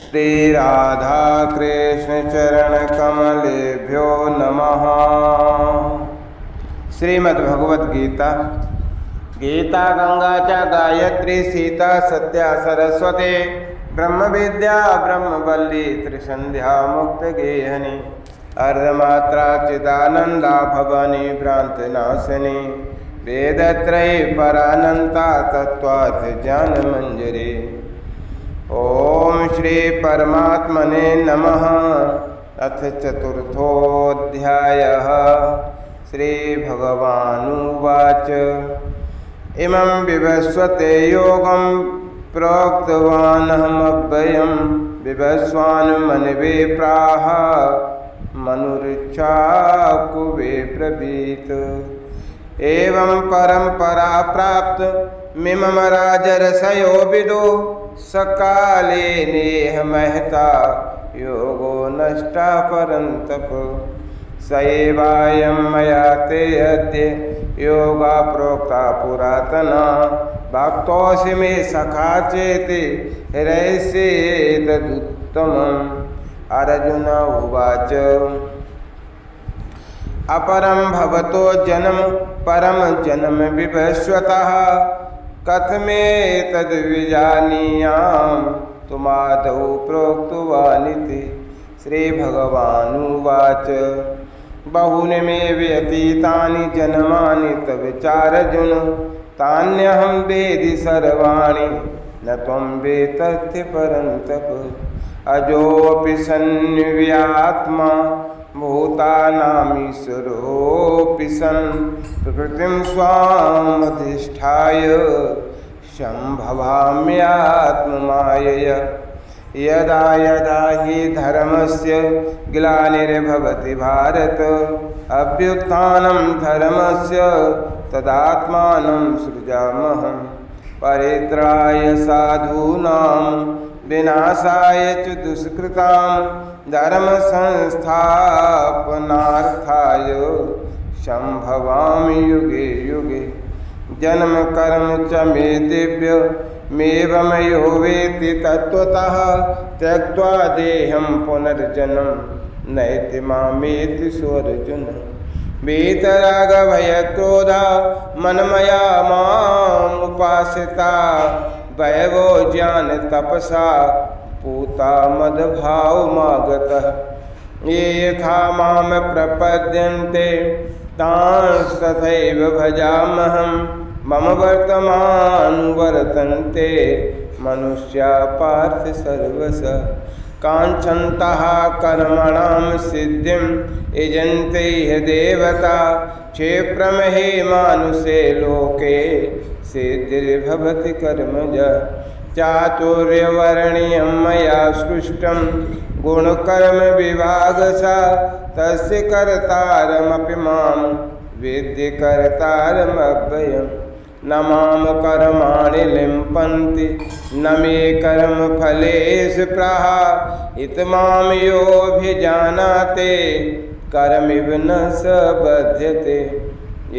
श्री राधा कृष्ण चरण कमलेभ्यो नमः। श्रीमद्भगवद गीता। गीता गंगा च गायत्री सीता सत्या सरस्वती ब्रह्म विद्या ब्रह्मवल्ली त्रिसंध्या मुक्त गेहनी अर्धमात्रा चिदानंदा भवानी भ्रांति नाशिनी वेदत्रयी परानंता तत्वार्थ ज्ञान मंजरी। ओम श्री परमात्मने नमः। अथ चतुर्थोऽध्यायः। श्री भगवानुवाच इमं विवस्वते योगं प्रोक्तवानहमव्ययं विवस्वान् मनवे प्राह मनुरुच्चाकुवे ब्रवीत्। एवं परंपरा प्राप्त मिमम राजर्षयो विदो सकाले नेह महता योगो नष्टा परंतप। सएवायं मया ते अद्य योगा प्रोक्ता पुरातना भक्तोऽसि मे सखा चेति हृष्येतदुत्तमम्। अर्जुन उवाच अपरं भवतो जन्म परम जन्म विवस्वतः कथमेतद्विजानीयां तुमादौ प्रोक्तवानिति। श्रीभगवानुवाच बहूनि मे व्यतीतानि जन्मानि तव चार्जुन तान्यहं वेदि सर्वाणि न त्वं वेत्थि परन्तप। अजोऽपि सन्निव्यात्मा भूतानामीश्वरोऽपि सन् प्रकृतिं स्वामधिष्ठाय सम्भवाम्यात्ममायया। यदा यदा हि धर्मस्य ग्लानिर्भवति भारत अभ्युत्थानं धर्मस्य तदात्मानं सृजाम्यहम्। परित्राय साधूनां विनाशाय च दुष्कृतां धर्म संस्थापनार्थाय सम्भवामि युगे युगे। जन्म कर्म च मे दिव्य मेवं यो वेत्ति तत्त्वतः त्यक्त्वा देहं पुनर्जन्म नैति मामेति सोऽर्जुन। वीतरागभयक्रोधा मन्मया मामुपासिता वैवो ज्ञान तपसा पूता मद्भावमागतः। ये यथा माम प्रपद्यन्ते तांस्तथैव भजाम्यहम्। मम वर्तमानुवर्तन्ते मनुष्या पार्थ सर्वशः। काङ्क्षन्तः कर्मणां सिद्धिं यजन्ते ह्य देवता क्षिप्रं हि मानुषे लोके सिद्धिर्भवति कर्मजा। चातुर्यवर्ण्यं मया सृष्टं गुणकर्म विभागसा तस्य कर्तारमपि मां विद्धि कर्तारमव्ययम्। न मां कर्माणि लिम्पन्ति न मे कर्मफलेषु प्राहा इत मां योऽभिजानाति कर्मैव न स बध्यते।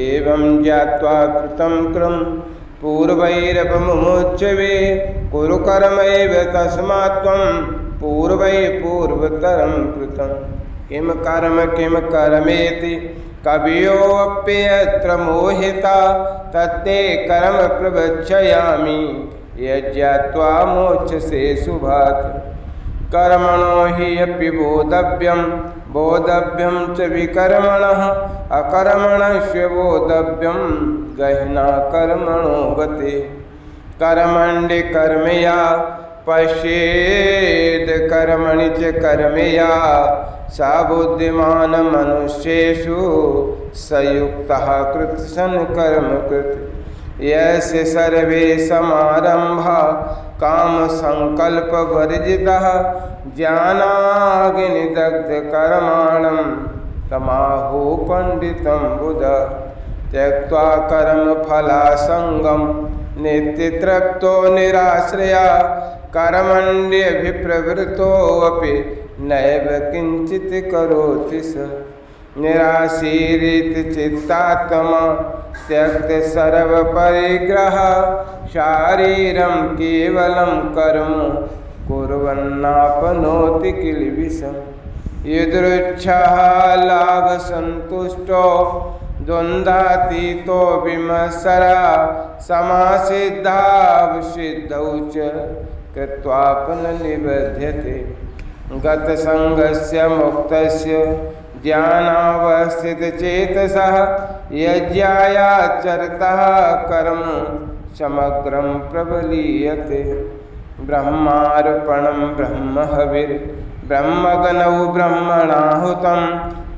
एवं ज्ञात्वा कृतं क्रम पूर्वैरपमुच्यवे कुरु कर्मैव तस्मात् त्वं पूर्वै पूर्वतरं कृतं। किं कर्मेति कवयोऽप्यत्र मोहिता तत्ते कर्म प्रवक्ष्यामि यज्ञात्वा मोक्षसे शुभात्। कर्मणो हि अपि बोधव्यं बोधव्यं च विकर्मणः अकर्मणस्य बोधव्यं गहना कर्मणो गते। कर्मण्य कर्मया पश्येद् कर्मणि च कर्मया सा बुद्धिमान मनुष्येषु सयुक्तः कृत्सन कर्म कृत्। यस्य सर्वे समारंभा काम संकल्प वर्जितः ज्ञानाग्निदग्ध कर्माणं तमाहु पंडितं बुधा। त्यक्त्वा कर्म फलासंगं नित्यतृप्तो निराश्रया कर्मण्यभिप्रवृत्तोऽपि नैव किंचित् करोति स। निराशीरित चित्तात्मा त्यक्त सर्वपरिग्रह शारीरं केवलं कर्म कुर्वन्नाप्नोति किल्बिषम् यदृच्छः लाभसन्तुष्टो द्वन्द्वातीतो विमत्सरा समासिद्धावसिद्धौ च कृत्वापननिबध्यते गतसङ्गस्य मुक्तस्य ज्ञानावस्थितचेतसः यज्ञायाचरतः कर्म समग्रं प्रबलीयते ब्रह्मार्पणं ब्रह्महविर् ब्रह्मगणौ ब्रह्मणाहुतं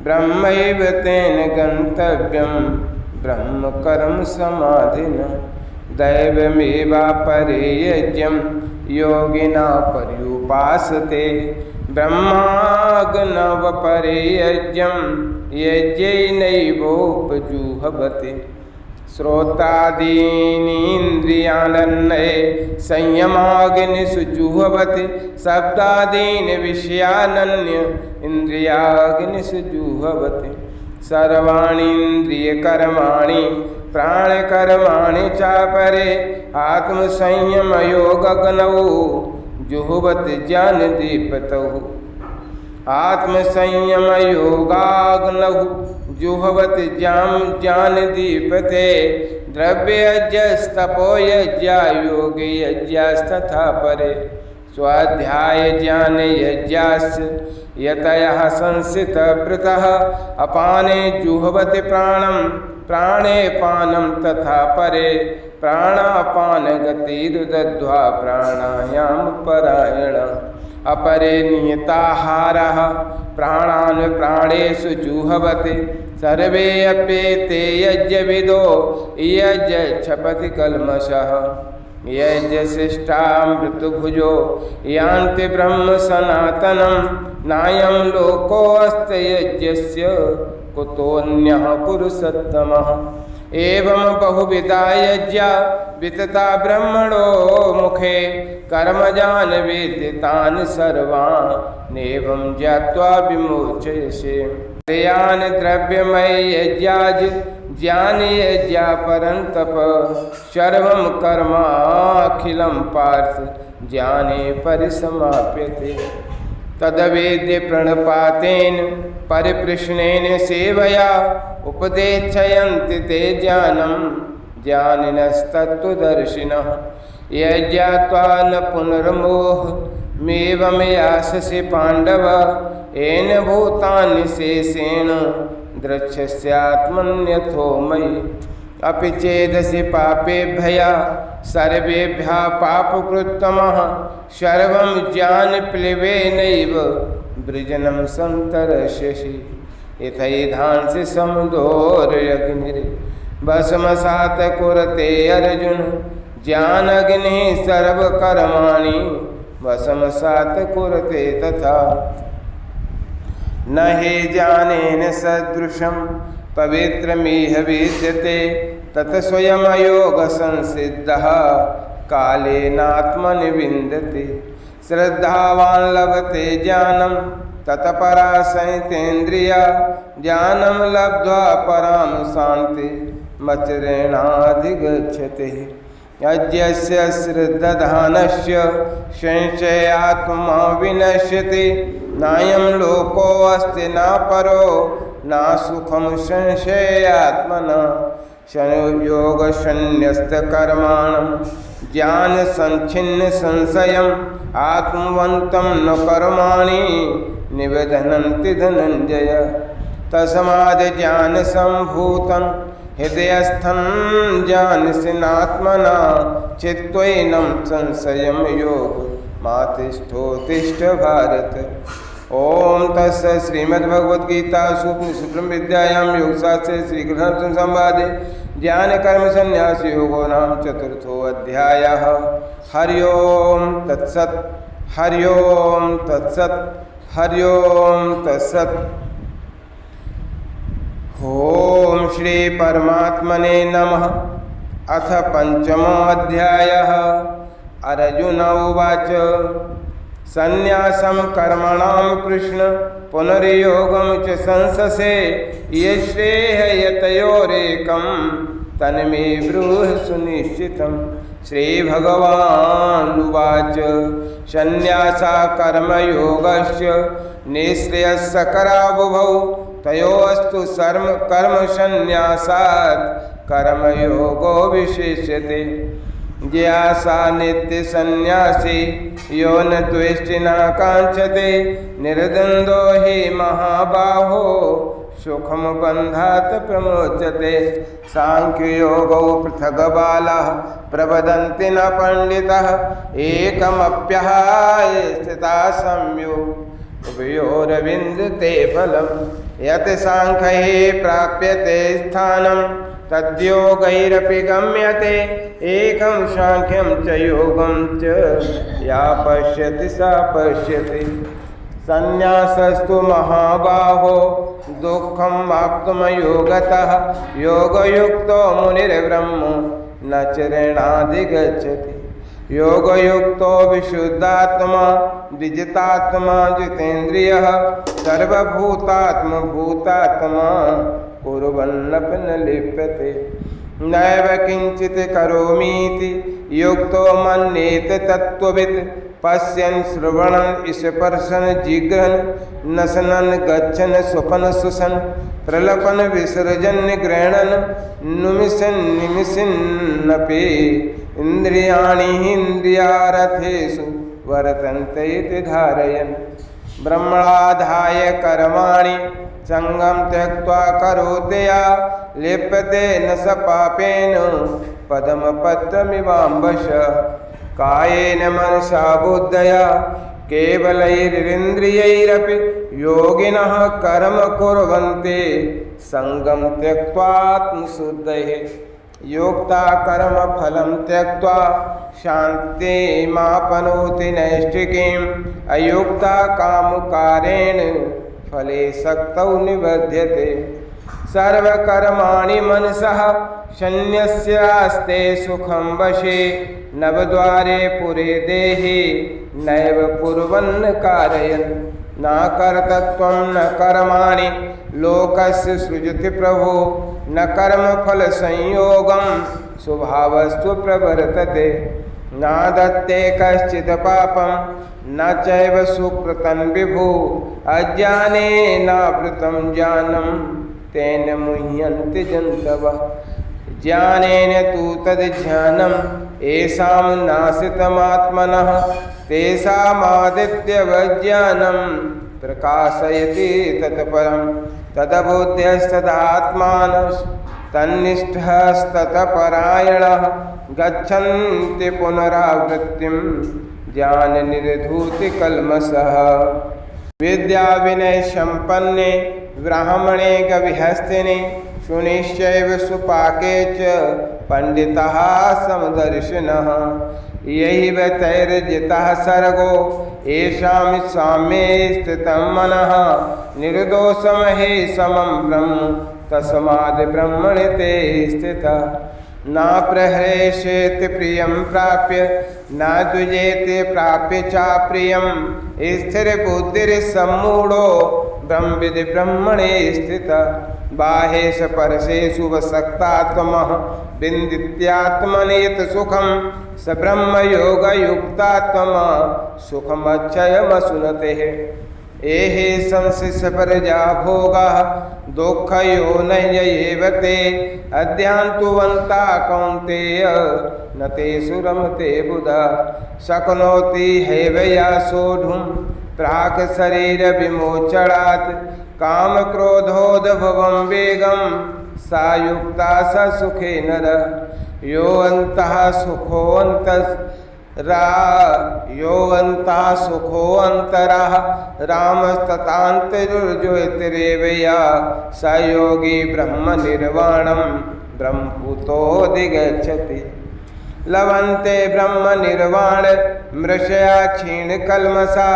ब्रह्मैव तेन गन्तव्यं ब्रह्मकर्म समाधिना दैवमेवापरे यज्ञं योगिना पर्युपासते ब्रह्माग्नवपरे यज्ञं यज्ञैनैवोपजुह्वते श्रोत्रादीनीन्द्रियाणन्ये संयमाग्निषु जुह्वति शब्दादीन् विषयानन्य इन्द्रियाग्निषु जुह्वति सर्वाणीन्द्रियकर्माणि प्राणकर्माणि चापरे आत्मसंयमयोगग्नौ जुह्वति ज्ञानदीपतौ आत्मसंयमयोगाग्नौ जुह्वति ज्ञानदीपते द्रव्ययज्ञस्तपोयज्ञा योगयज्ञस्तथा परे स्वाध्यायज्ञानयज्ञाश्च यतयः संसितवृतः अपाने जुह्वति प्राणं प्राणे पानं तथा परे प्राणापानगतिरुदध्वा प्राणायामपरायण अपरे नियताहारः प्राणान् प्राणेषु जुह्वति सर्वे अप्येते यज्ञविदो यज्ञक्षपति कल्मषः यज्ञशिष्टामृतभुजो यान्ति ब्रह्म सनातनं नायं लोकोऽस्ति यज्ञस्य कुतोऽन्यः पुरुषोत्तमः एवं बहुविधा यज्ञा वितता ब्रह्मणो मुखे कर्मजान् वेत्ति तान् सर्वान् नेवं ज्ञात्वा विमोचयसे यान् द्रव्यमय यज्ञाज ज्ञानयज्ञा परन्तप सर्वं कर्माखिलं पार्थ ज्ञाने परिसमाप्यते तदवेद्य प्रणपातेन परिप्रश्नेन सेवया उपदेक्षयन्ति ते ज्ञानं ज्ञानिनस्तत्त्वदर्शिनः यज्ञात्वा न पुनर्मोहमेवं यास्यसि पाण्डव येन भूतानि शेषेण द्रक्ष्यस्यात्मन्यथो मयि अपि चेदसि पापेभ्यः सर्वेभ्यः पापकृत्तमः सर्वं ज्ञानप्लवेनैव वृजनं सन्तरस्यसि यथैधांसि समुदोर्यग्निर्भस्मसात् कुरुते अर्जुन ज्ञानाग्निः सर्वकर्माणि भस्मसात् कुरुते तथा न हि ज्ञानेन सदृशं पवित्रमिह विद्यते तत् स्वयमयोगसंसिद्धः कालेनात्मनि विन्दति श्रद्धावान् लभते ज्ञानं तत्परासहितेन्द्रिया ज्ञानं लब्ध्वा परां शान्तिमचिरेणाधिगच्छति यज्ञस्य श्रद्धानस्य संशयात्मा विनश्यति नायं लोकोऽस्ति न परो न सुखं संशयात्मना संयोगसन्न्यस्तकर्माणं ज्ञानसञ्छिन्नसंशयम् आत्मवन्तं न कर्माणि निबध्नन्ति धनञ्जय तस्माद् ज्ञानसम्भूतं हृदयस्थं ज्ञानसिनात्मना चित्त्वैनं संशयं योगमातिष्ठोत्तिष्ठ भारत। ओम तत्सत् श्रीमद्भगवद्गीतासु उपनिषत्सु विद्यायां योगशास्त्रे श्रीकृष्णार्जुन संवादे ज्ञान कर्म संन्यास योगो नाम चतुर्थोऽध्यायः। हरि ओम तत्सत् हरि ओम तत्सत् हरि ओम तत्सत्। ओम श्री परमात्मने नमः। अथ पंचमोऽध्यायः। अर्जुन उवाच संन्यासं कर्मणां कृष्ण पुनर्योगं च संससे यश्रेह यतयोरेकं तन्मे ब्रूहि सुनिश्चितं श्रीभगवानुवाच संन्यासा कर्मयोगस्य निःश्रेयस्करावुभौ तयोस्तु कर्मसंन्यासात् कर्मयोगो विशिष्यते। ज्ञासा नित्यसंन्यासी यो न द्वेष्टि न कांक्षते निर्द्वन्द्वो हि महाबाहो सुखम बन्धात् प्रमोच्यते। सांख्ययोगौ पृथग् बालाः प्रवदन्ति न पंडितः एकमप्यहाय स्थिताः सम्यो उभयोरविन्दते फलम्। यत् सांख्ये प्राप्यते स्थानं तद्योगैरपि गम्यते एकं सांख्यं च योगं च या पश्यति सा पश्यति। संन्यासस्तु महाबाहो दुःखं वाप्तुमयोगतः योगयुक्तो मुनिर्ब्रह्म न चरणाधिगच्छति। योगयुक्तो विशुद्धात्मा विजितात्मा जितेन्द्रियः सर्वभूतात्मभूतात्मा कुर्वन्नपि न लिप्यते। नैव किंचित् करोमीति युक्तो मन्येत तत्त्ववित् पश्यन् श्रवणन् स्पर्शन् जिघ्रन् नशनन् गच्छन् स्वपन् सुषन् प्रलपन् विसर्जन् गृह्णन् निमिषन् निमिषन्नपि इन्द्रियाणि इन्द्रियार्थेषु वर्तन्ते इति धारयन्। ब्रह्मणाधाय कर्माणि संगम त्यक्त्वा करोति या लिप्यते न स पापेन पद्मपत्रमिवाम्बश। कायेन मनसा बुद्धया केवलैरिन्द्रियैरपि योगिनः कर्म कुर्वन्ति संगम त्यक्त्वात्मशुद्धये। योक्ता कर्म फलं त्यक्त्वा शान्तिमाप्नोति नैष्ठिकीम् अयोक्ता कामकारेण फले सक्तौ निबध्यते। सर्वकर्माणि मनसः संन्यस्यास्ते सुखं वशे नवद्वारे पुरे देहि नैव कुर्वन् कारयन्। न कर्तृत्वं न कर्माणि लोकस्य सृजति प्रभो न कर्मफल संयोगं स्वभावस्तु प्रवर्तते। न दत्ते कश्चित् पापं न चैव सुकृतं विभु अज्ञानेनावृतं ज्ञानं तेन मुह्यन्ति जन्तवः। ज्ञानेन तु तद्ज्ञानं येषां नाशितमात्मनः तेषामादित्यवज्ञानं प्रकाशयति तत्परं। तद्बुद्ध्यस्तदात्मानस्तन्निष्ठस्तत्परायणः गच्छन्ति पुनरावृत्तिं ज्ञाननिर्धूति कल्मषः। विद्या विनय संपन्ने ब्राह्मणे गविहस्तिने शुनिश्चैव सुपाके च पंडितः समदर्शिनः। यैव तैर्जितः सर्गो येषां साम्ये स्थितं मनः निर्दोषं हि समं ब्रह्म तस्माद् ब्रह्मणि ते स्थितः। न प्रहरेष्येति प्रियं प्राप्य न द्विजेति प्राप्य चाप्रियं स्थिरबुद्धिर्सम्मूढो ब्रह्मविद् ब्रह्मणे स्थितः। बाहेश परशेषु वसक्तात्मः विन्दित्यात्मनि यत् सुखं स ब्रह्मयोगयुक्तात्मा सुखमक्षयमश्नुते। एहि संशिष्य परजा भोगाः दुःखयोनय एव ते अध्यान्तुवन्ता कौन्तेय न तेषु रमते बुधा। शक्नोति हैवया सोढुं प्राक् शरीर विमोचनात् कामक्रोधोद्भवं वेगं सा युक्ता स सुखे नर। यो अन्तः सुखोऽन्तरः रामस्ततान्तर्ज्योतिरेव या स योगी ब्रह्मनिर्वाणं ब्रह्मभूतोऽधिगच्छति। लभन्ते ब्रह्मनिर्वाण मृषया क्षीणकल्मषा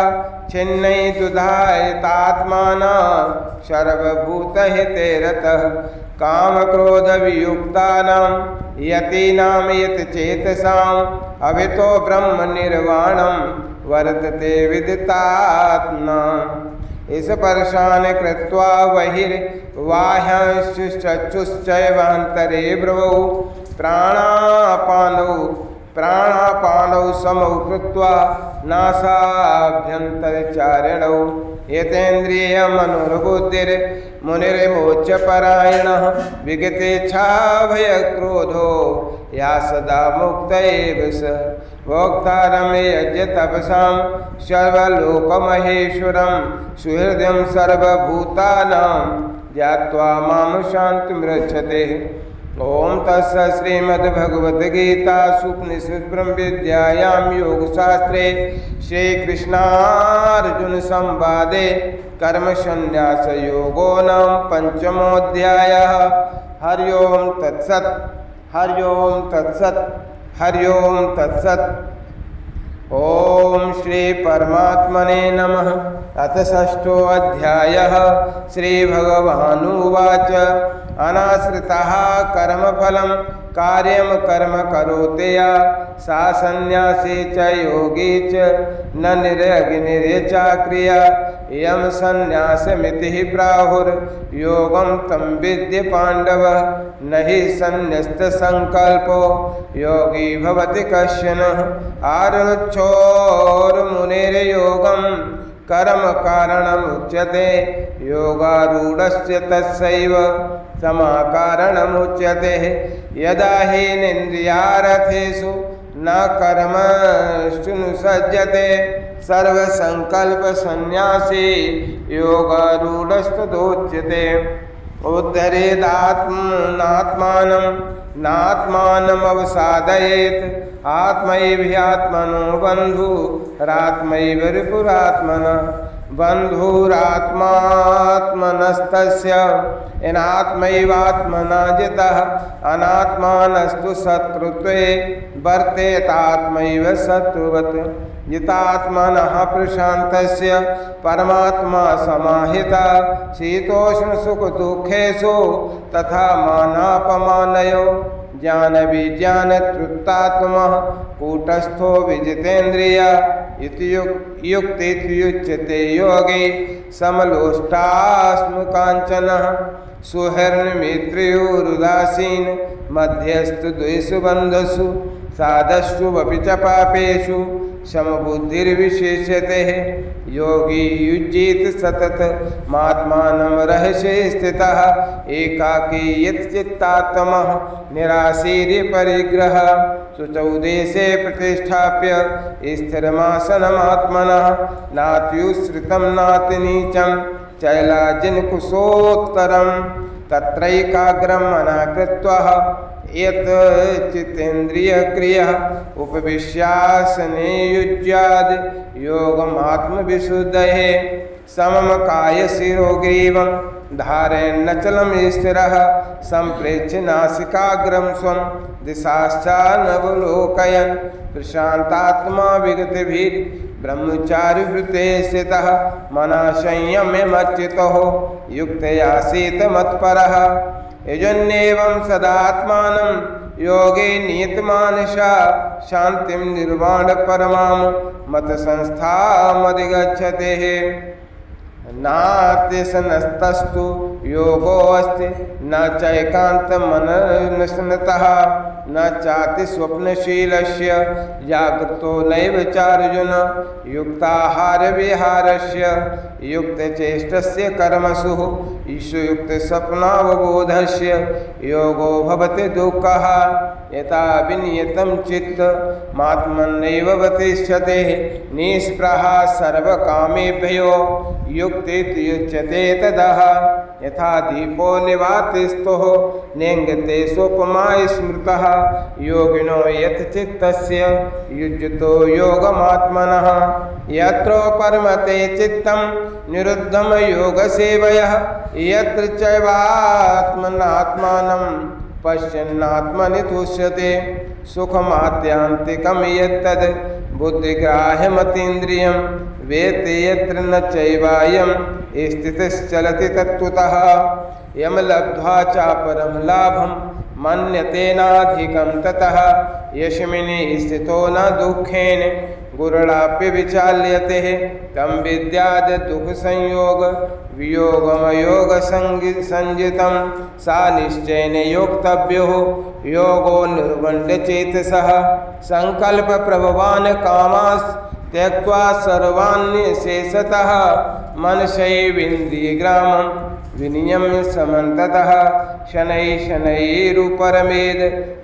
छिन्नैतुधायतात्माना सर्वभूतहिते रतः। कामक्रोधवियुक्तानां यतीनां यतचेतसाम् अभितो ब्रह्मनिर्वाणं वर्तते विदितात्मा। इस परशान कृत्वा बहिर्बाह्यांश्चक्षुश्चैवान्तरे ब्रुवौ प्राणापानौ प्राणापानौ समौ कृत्वा नासाभ्यन्तरचारिणौ यतेन्द्रियमनुर्बुद्धिर्मुनिर्मोक्षपरायणः विगतेच्छाभयक्रोधो या सदा मुक्त एव स भोक्तारं यज्ञतपसां सर्वलोकमहेश्वरं सुहृदं सर्वभूतानां ज्ञात्वा मां शान्तिमृच्छते। ओम तत्सत् श्रीमद्भगवद्गीतासूपनिषद्ब्रह्मविद्यायां योगशास्त्रे श्रीकृष्णार्जुन संवादे कर्मसन्न्यासयोगो नाम पंचमोऽध्यायः। हरि ओम तत्सत् हरि ओम तत्सत् हरि ओम तत्सत्। ओम श्री परमात्मने नमः। अथ षष्ठोऽध्यायः। श्री भगवानुवाच अनाश्रितः कर्मफलं कार्यं कर्म करोति या सा सन्न्यासी च योगी च न निरग्निर्चाक्रिया यम सन्न्यासमिति प्राहुर्योगं तं विद्य पाण्डव न हि सन्न्यस्तसंकल्पो योगी भवति कश्चन आरुक्षोर्मुनिर्योगं कर्म कारणमुच्यते योगारूढस्य तस्सैव समाकारणमुच्यते यदा हीनेन्द्रियार्थेषु न कर्मष्वनुसज्जते सर्वसंकल्पसन्न्यासी योगारूढस्तदोच्यते। उद्धरेदात्मनात्मानं नात्मानमवसादयेत् आत्मैव्यात्मनो बन्धुरात्मैव रिपुरात्मनः बन्धुरात्मात्मनस्तस्य येनात्मैवात्मना जितः अनात्मानस्तु शत्रुत्वे वर्तेतात्मैव शत्रुवत् जितात्मनः प्रशान्तस्य परमात्मा समाहिता शीतोष्णसुखदुःखेषु तथा मानापमानयो ज्ञानविज्ञानतृप्तात्मः कूटस्थो विजितेन्द्रिय इति युक्तियुच्यते योगी समलोष्टास्मकाञ्चनः सुहृन्मित्रोरुदासीन मध्यस्थु द्वेषु बन्धुषु साधस्सु अपि च पापेषु समबुद्धिर्विशेष्यते। योगी युज्येत सतत मात्मानं रहस्ये स्थितः एकाकी यच्चित्तात्मः निराशीर्परिग्रहः शुचौ देशे प्रतिष्ठाप्य स्थिरमासनमात्मनः नात्युच्छ्रितं नातिनीचं चैलाजिनकुशोत्तरं तत्रैकाग्रं मना कृत्वा यत् चित्तेन्द्रियक्रियः उपविश्यासने युज्याद् योगमात्मविशुद्धये समं कायशिरोग्रीवं धारयन्नचलं स्थिरः सम्प्रेक्ष्य नासिकाग्रं स्वं दिशाश्चानवलोकयन् प्रशान्तात्मा विगतभिः ब्रह्मचारिवृत्ते स्थितः मनः संयम्यमच्युतो युक्तयासीत मत्परः यजन्येवं सदात्मानं योगे नियतमानसा शान्तिं निर्वाणपरमां मतसंस्थामधिगच्छते। नात्यसनस्तस्तु योगोऽस्ति न चैकान्तमननश्नतः न चाति स्वप्नशीलस्य जागृतो नैव चार्जुन युक्ताहारविहारस्य युक्तचेष्टस्य कर्मसु ईशुयुक्तस्वप्नावबोधस्य योगो भवति दुःखः यथा विनियतं चित्तमात्मन्यैवतिष्ठते निःस्पृहा सर्वकामेभ्यो युक्तिर्युच्यते तदः यथा दीपो निवातिस्थो नेङ्गते सोपमा स्मृतः योगिनो यतचित्तस्य युज्यतो योगमात्मनः यत्रो परमते चित्तं निरुद्धं योगसेवयः यत्र चैवात्मनात्मानं पश्यन्नात्मनि तुष्यते सुखमात्यान्तिकं यत्तद् बुद्धिग्राह्यमतीन्द्रियं वेत्ति यत्र न चैवायं स्थितिश्चलति तत्त्वतः यम लब्ध्वा चापरं लाभं मन्यते नाधिकं ततः यस्मिन् स्थितो न दुःखेन गुरुणाप्य विचाल्यते तम विद्याद दुख संयोग वियोगमयोग संजितम सा निश्चयन योक्तव्यो योगो निर्वण्य चेतसः संकल्प प्रभवान कामास त्यक्त्वा सर्वान्यशेषतः मनसैवेन्द्रियग्रामं विनियम्य समन्ततः शनैरुपरमेद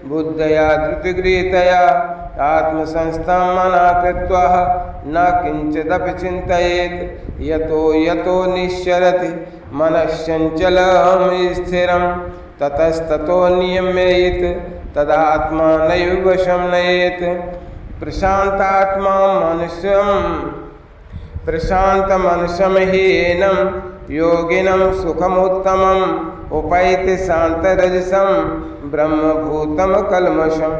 बुद्धया धृतिगृहीतया आत्मसंस्थं मना कृत्वा न किंचिदपि चिन्तयेत् यतो यतो निश्चरति मनश्चञ्चलं स्थिरं ततस्ततो नियम्येत् तदात्मानैव वशं नयेत् प्रशान्तमनसं हीनं योगिनं सुखमुत्तमम् उपैति शान्तरजसं ब्रह्मभूतं कल्मषम्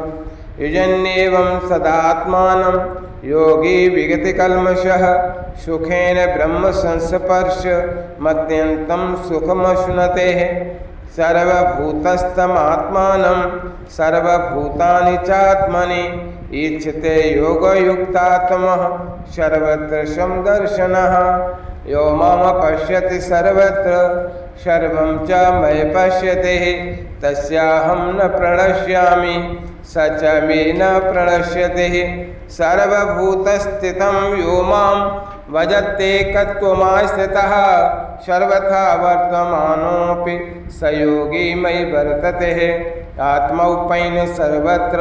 युजन्येवं सदात्मानं योगी विगतिकल्मषः सुखेन ब्रह्म संस्पर्श मत्यन्तं सुखमश्नुते सर्वभूतस्थमात्मानं सर्वभूतानि चात्मनि ईक्षते योगयुक्तात्मः सर्वत्र समदर्शनः यो माम पश्यति सर्वत्र सर्वं च मयि पश्यति तस्याहं न प्रणश्यामि स च मे न प्रणश्यति सर्वभूतस्थितं यो मां भजत्येकत्वमाश्रितः सर्वथा वर्तमानोऽपि स योगी मयि वर्तते आत्मौपैन सर्वत्र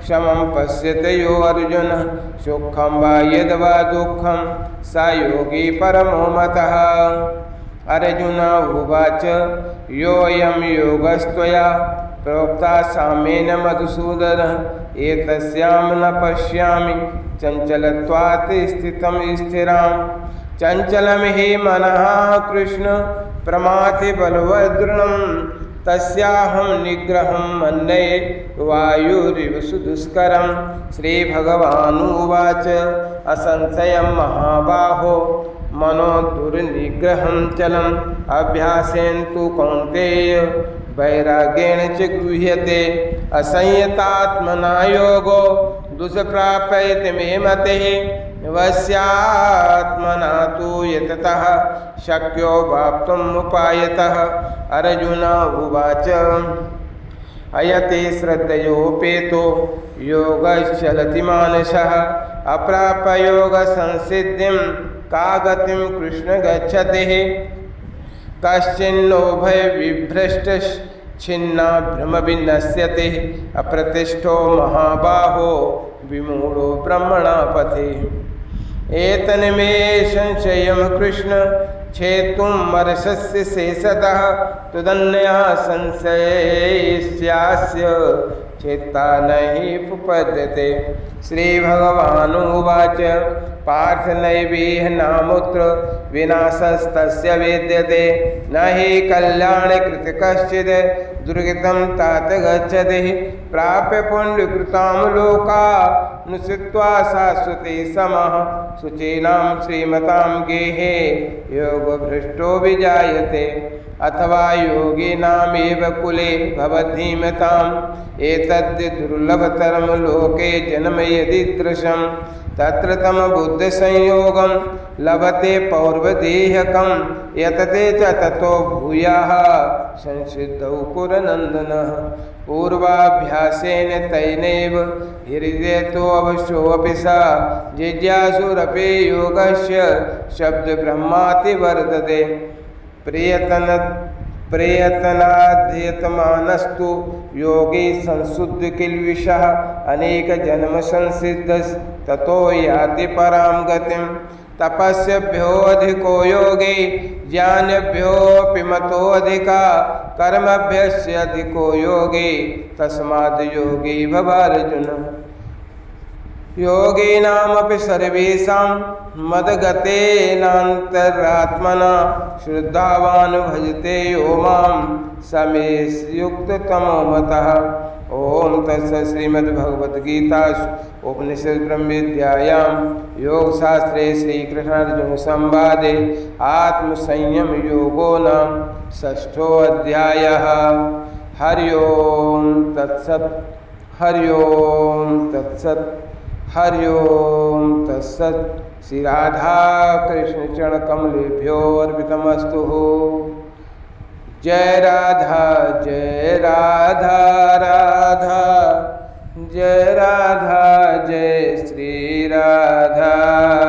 समं पश्यति यो अर्जुन सुखं वा यद्वा दुःखं स योगी परमो मतः अर्जुन उवाच योऽयं योगस्त्वया प्रोक्ता साम्येन मधुसूदन एतस्यां न पश्यामि चञ्चलत्वात् स्थितं स्थिरां चञ्चलं हि मनः कृष्ण प्रमाथि बलवदृढं तस्याहं निग्रहं मन्ये वायुरिव सुदुष्करं श्रीभगवानुवाच असंशयं महाबाहो मनो दुर्निग्रहं चलम् अभ्यासेन तु कौन्तेय वैराग्येण च गृह्यते असंयतात्मना योगो दुष्प्राप्यते मे मतिः वश्यात्मना तु यततः शक्यो वाप्तुमुपायतः अर्जुन उवाच अयते श्रद्धयोपेतो योगश्चलति मानसः अप्राप्य योगसंसिद्धिं का गतिं कृष्ण गच्छति कश्चिन्नो भयविभ्रष्टश्छिन्ना भ्रमविनश्यति अप्रतिष्ठो महाबाहो विमूढो ब्रह्मणा पथि एतन्मे संशयं कृष्ण छेतुमर्हसि शेषतः तुदन्यः संशयस्यास्य चेत्ता नहि उपपद्यते श्रीभगवानुवाच पार्थ नैवेह नामुत्र विनाशस्तस्य विद्यते न हि कल्याणकृत कश्चित् दुर्गतं तात गच्छति प्राप्य पुण्यकृतां लोकानुसृत्वा शाश्वते समः शुचीनां श्रीमतां गेहे योगभ्रष्टो विजायते अथवा योगिनामेव कुले भवधीमताम् एतद् दुर्लभतरं लोके जन्म यदीदृशं तत्र तम बुद्धिसंयोगं लभते पौर्वदेहकं यतते च ततो भूयाः संसिद्धौ कुरनन्दनः पूर्वाभ्यासेन तैनैव हृदयतो अवश्योऽपि सा जिज्ञासुरपि योगस्य शब्दब्रह्माति वर्तते प्रयतनाध्यतमानस्तु योगी संशुद्ध किल्बिषः अनेक जन्म संसिद्धस्ततो याति परां गतिं तपस्यभ्योऽधिको योगी ज्ञानभ्योऽपि मतोऽधिका कर्मभ्यस्यधिको योगी तस्माद् योगी भवार्जुन योगिनामपि सर्वेषां मद्गतेनान्तरात्मना श्रद्धावान् भजते यो मां समे युक्ततमो मतः। ओम तत्सत् श्रीमद्भगवद्गीतासु उपनिषद् ब्रह्मविद्यायां योगशास्त्रे श्रीकृष्णार्जुन संवादे आत्मसंयम योगो नाम षष्ठोऽध्यायः। हरि ओम तत्सत् हरि ओम तत्सत् हरि ओम तत्सत्। श्री राधा कृष्ण चरण कमलेभ्यो अर्पितमस्तु। जय राधा राधा, जय राधा जय श्री राधा।